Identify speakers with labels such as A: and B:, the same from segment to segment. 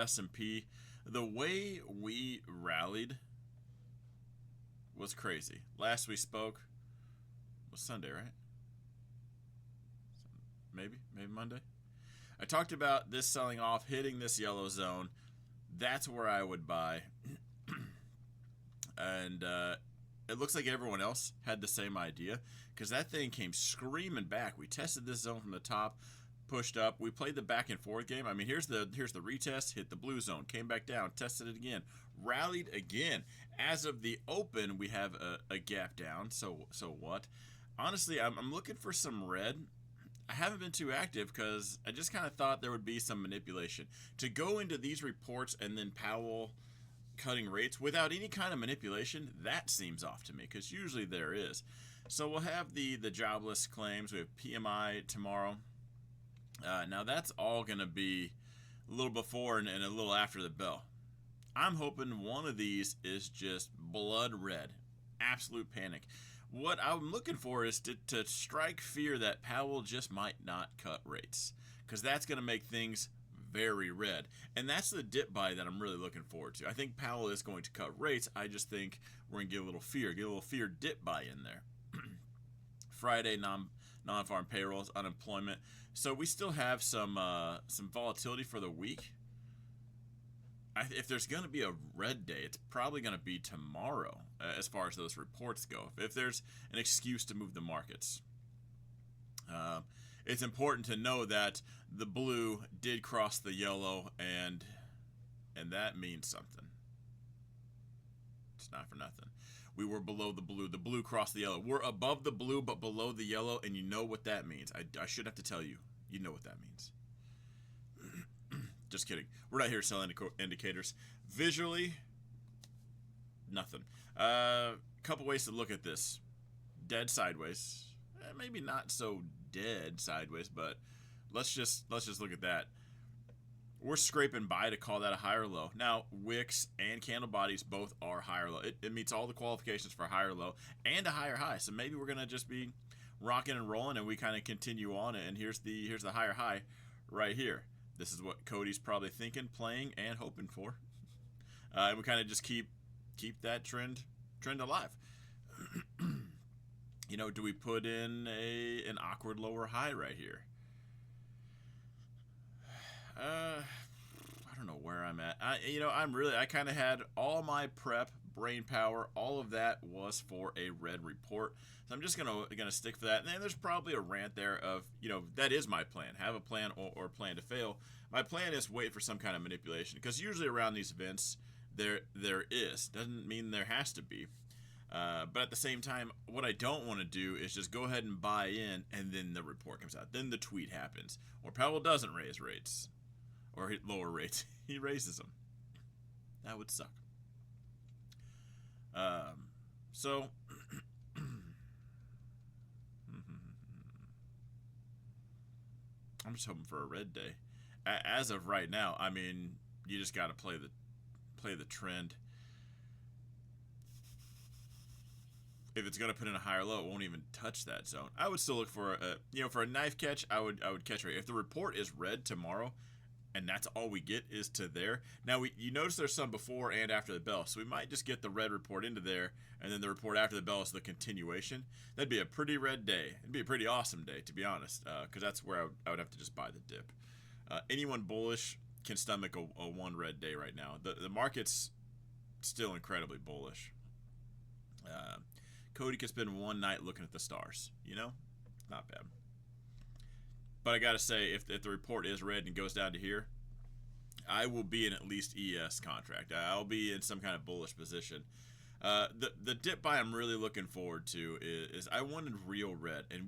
A: S&P, the way we rallied was crazy. Last we spoke was Sunday, right? Maybe Monday. I talked about this selling off, hitting this yellow zone. That's where I would buy. And it looks like everyone else had the same idea because that thing came screaming back. We tested this zone from the top, pushed up. We played the back and forth game. I mean, here's the retest, hit the blue zone, came back down, tested it again, rallied again. As of the open, we have a gap down. So what? Honestly, I'm looking for some red. I haven't been too active because I just kind of thought there would be some manipulation. To go into these reports and then Powell cutting rates without any kind of manipulation, that seems off to me because usually there is. So we'll have the jobless claims. We have PMI tomorrow. Now that's all going to be a little before and a little after the bell. I'm hoping one of these is just blood red, absolute panic. What I'm looking for is to strike fear that Powell just might not cut rates, because that's going to make things very red. And that's the dip buy that I'm really looking forward to. I think Powell is going to cut rates. I just think we're going to get a little fear dip buy in there. Friday, non-farm payrolls, unemployment. So we still have some volatility for the week. If there's going to be a red day, it's probably going to be tomorrow as far as those reports go. If there's an excuse to move the markets. It's important to know that the blue did cross the yellow, and that means something. It's not for nothing. We were below the blue. The blue crossed the yellow. We're above the blue but below the yellow, and you know what that means. I should have to tell you. You know what that means. Just kidding. We're not here selling indicators. Visually, nothing. Couple ways to look at this. Dead sideways. Maybe not so dead sideways, but let's just look at that. We're scraping by to call that a higher low. Now, wicks and candle bodies both are higher low. It meets all the qualifications for higher low and a higher high. So maybe we're gonna just be rocking and rolling, and we kind of continue on. And here's the higher high right here. This is what Cody's probably thinking, playing, and hoping for. And we kind of just keep that trend alive. You know, do we put in an awkward lower high right here? I don't know where I'm at. I kind of had all my prep, brain power, all of that was for a red report. So I'm just gonna stick for that. And then there's probably a rant there of, that is my plan. Have a plan or plan to fail. My plan is wait for some kind of manipulation, because usually around these events there is. Doesn't mean there has to be. But at the same time, what I don't want to do is just go ahead and buy in, and then the report comes out. Then the tweet happens. Or Powell doesn't raise rates. Or lower rates. He raises them. That would suck. So, I'm just hoping for a red day. As of right now, I mean, you just got to play the trend. If it's going to put in a higher low, it won't even touch that zone. I would still look for a knife catch. I would catch right. If the report is red tomorrow, and that's all we get is to there. Now, you notice there's some before and after the bell, so we might just get the red report into there, and then the report after the bell is the continuation. That'd be a pretty red day. It'd be a pretty awesome day, to be honest, because that's where I would have to just buy the dip. Anyone bullish can stomach a one red day right now. The market's still incredibly bullish. Cody could spend one night looking at the stars. Not bad. But I got to say, if the report is red and goes down to here, I will be in at least ES contract. I'll be in some kind of bullish position. The dip buy I'm really looking forward to is I wanted real red, and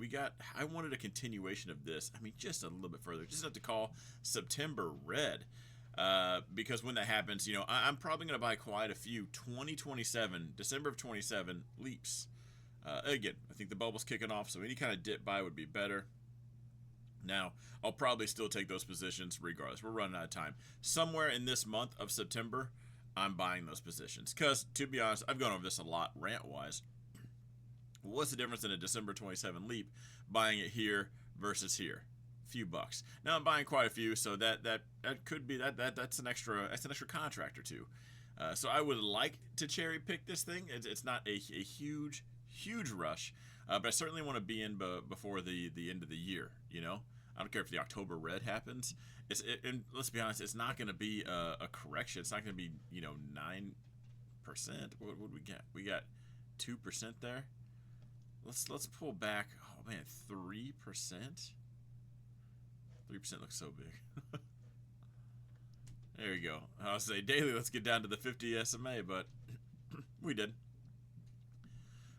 A: I wanted a continuation of this. I mean, just a little bit further. Just enough to call September red. Because when that happens, I'm probably going to buy quite a few December of 27 leaps. Again, I think the bubble's kicking off, so any kind of dip buy would be better. Now, I'll probably still take those positions regardless. We're running out of time. Somewhere in this month of September, I'm buying those positions. Because, to be honest, I've gone over this a lot rant-wise. What's the difference in a December 27 leap, buying it here versus here? few bucks. Now I'm buying quite a few, so that could be that's an extra contract or two. So I would like to cherry pick this thing. It's not a huge rush, but I certainly want to be in before the end of the year. You know, I don't care if the October red happens. And let's be honest, it's not going to be a correction. It's not going to be 9%. What would we get? We got 2% there. Let's pull back. Oh man, 3%. 3% looks so big. There we go. I'll say daily. Let's get down to the 50 SMA, but we did.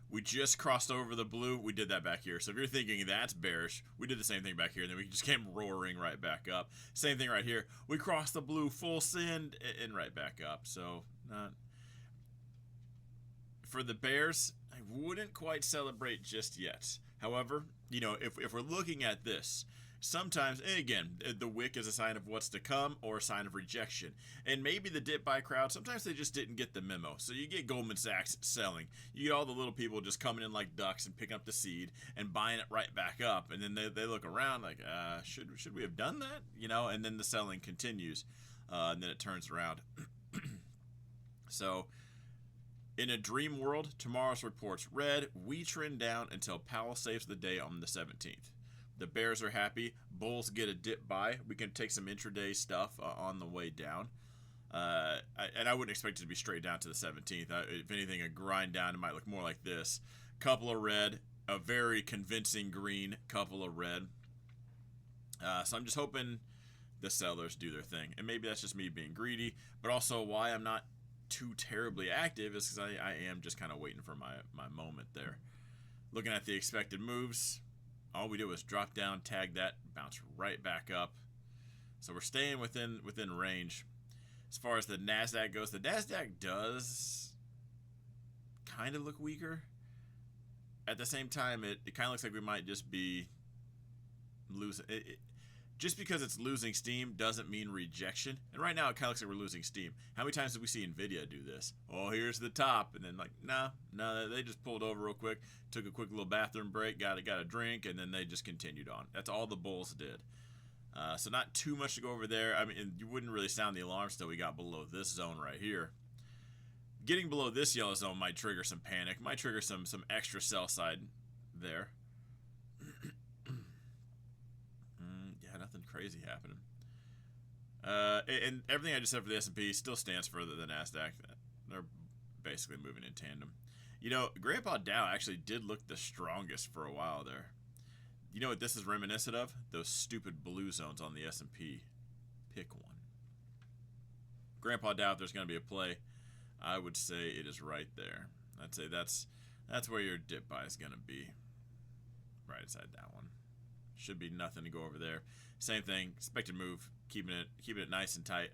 A: We just crossed over the blue. We did that back here. So if you're thinking that's bearish, we did the same thing back here. And then we just came roaring right back up. Same thing right here. We crossed the blue full send and right back up. So for the bears, I wouldn't quite celebrate just yet. However, if we're looking at this, sometimes, and again, the wick is a sign of what's to come or a sign of rejection. And maybe the dip buy crowd, sometimes they just didn't get the memo. So you get Goldman Sachs selling. You get all the little people just coming in like ducks and picking up the seed and buying it right back up. And then they look around like, should we have done that? And then the selling continues. And then it turns around. So in a dream world, tomorrow's report's red. We trend down until Powell saves the day on the 17th. The bears are happy. Bulls get a dip buy. We can take some intraday stuff on the way down. And I wouldn't expect it to be straight down to the 17th. If anything, a grind down, it might look more like this. Couple of red, a very convincing green, couple of red. So I'm just hoping the sellers do their thing. And maybe that's just me being greedy. But also why I'm not too terribly active is because I am just kind of waiting for my moment there. Looking at the expected moves. All we did was drop down, tag that, bounce right back up. So we're staying within range. As far as the NASDAQ goes, the NASDAQ does kind of look weaker. At the same time, it kind of looks like we might just be losing. Just because it's losing steam doesn't mean rejection. And right now, it kind of looks like we're losing steam. How many times did we see NVIDIA do this? Oh, here's the top. And then no, they just pulled over real quick, took a quick little bathroom break, got a drink, and then they just continued on. That's all the bulls did. So not too much to go over there. I mean, you wouldn't really sound the alarm till we got below this zone right here. Getting below this yellow zone might trigger some panic, might trigger some extra sell side there. Yeah, nothing crazy happening. And everything I just said for the S&P still stands for the NASDAQ. They're basically moving in tandem. Grandpa Dow actually did look the strongest for a while there. You know what this is reminiscent of? Those stupid blue zones on the S&P. Pick one. Grandpa Dow, if there's going to be a play, I would say it is right there. I'd say that's where your dip buy is going to be. Right inside that one. Should be nothing to go over there. Same thing, expected move, keeping it nice and tight.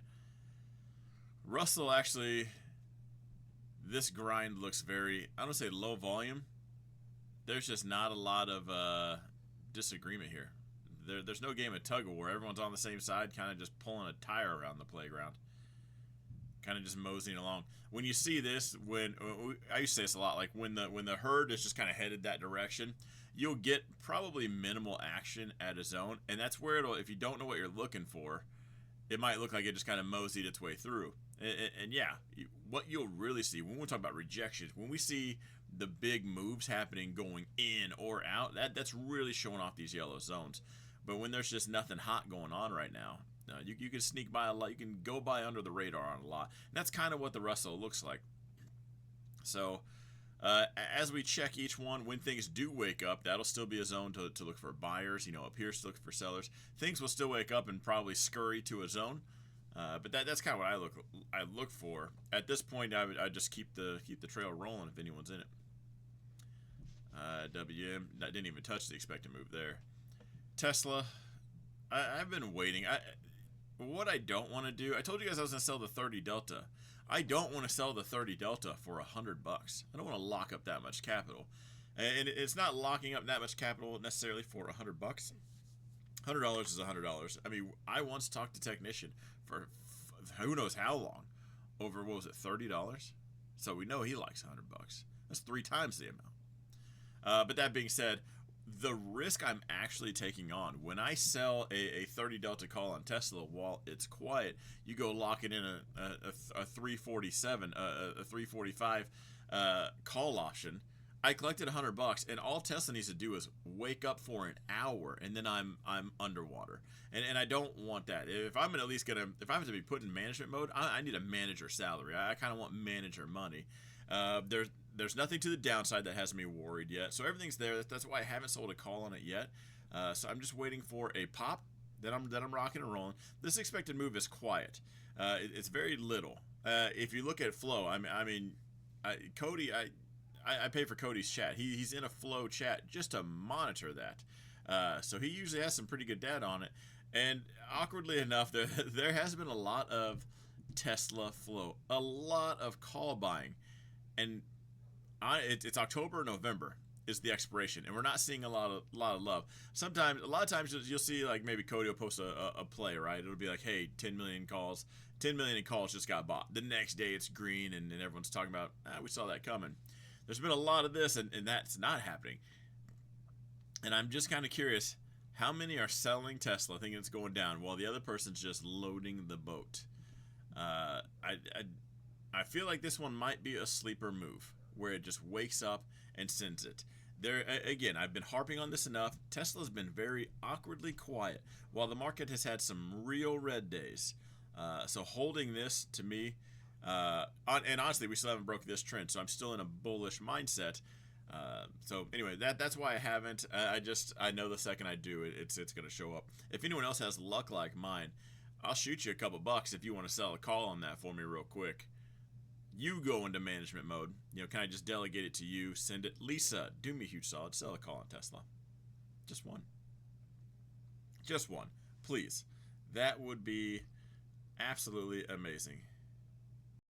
A: Russell actually, this grind looks very, I don't say low volume. There's just not a lot of disagreement here. There's no game of tug of war. Everyone's on the same side, kind of just pulling a tire around the playground. Kind of just moseying along. When you see this, I used to say this a lot, like when the herd is just kind of headed that direction, you'll get probably minimal action at a zone, and that's where if you don't know what you're looking for, it might look like it just kind of moseyed its way through. And yeah, what you'll really see when we talk about rejections, when we see the big moves happening going in or out, that's really showing off these yellow zones. But when there's just nothing hot going on right now, you can sneak by a lot. You can go by under the radar on a lot. And that's kind of what the Russell looks like. So as we check each one, when things do wake up, that'll still be a zone to look for buyers. Up here to look for sellers. Things will still wake up and probably scurry to a zone. But that's kind of what I look for. At this point, I just keep the trail rolling if anyone's in it. WM, I didn't even touch the expected move there. Tesla, I've been waiting. What I don't want to do, I told you guys I was going to sell the 30 Delta. I don't want to sell the 30 Delta for $100. I don't want to lock up that much capital. And it's not locking up that much capital necessarily for $100. $100 is $100. I mean, I once talked to Technician for who knows how long over, what was it, $30? So we know he likes $100. That's 3 times the amount. But that being said, the risk I'm actually taking on when I sell a 30 delta call on Tesla while it's quiet, you go lock it in a 347, a 345 call option. I collected $100, and all Tesla needs to do is wake up for an hour, and then I'm underwater, and I don't want that. If I'm at least if I have to be put in management mode, I need a manager salary. I kind of want manager money. There's nothing to the downside that has me worried yet, so everything's there. That's why I haven't sold a call on it yet. So I'm just waiting for a pop that I'm rocking and rolling. This expected move is quiet. It's very little. If you look at flow, Cody, I pay for Cody's chat. He's in a flow chat just to monitor that. So he usually has some pretty good data on it. And awkwardly enough, there has been a lot of Tesla flow, a lot of call buying, and it's October or November is the expiration, and we're not seeing a lot of love. A lot of times you'll see like maybe Cody will post a play, right? It'll be like, hey, 10 million in calls just got bought. The next day it's green, and everyone's talking about, we saw that coming. There's been a lot of this, and that's not happening. And I'm just kind of curious, how many are selling Tesla thinking it's going down while the other person's just loading the boat? I feel like this one might be a sleeper move where it just wakes up and sends it. There again, I've been harping on this enough. Tesla's been very awkwardly quiet while the market has had some real red days. So holding this to me, and honestly, we still haven't broke this trend, so I'm still in a bullish mindset. So anyway, that's why I haven't. I know the second I do it, it's going to show up. If anyone else has luck like mine, I'll shoot you a couple bucks if you want to sell a call on that for me real quick. You go into management mode. Can I just delegate it to you? Send it. Lisa, do me a huge solid. Sell a call on Tesla. Just one. Just one. Please. That would be absolutely amazing.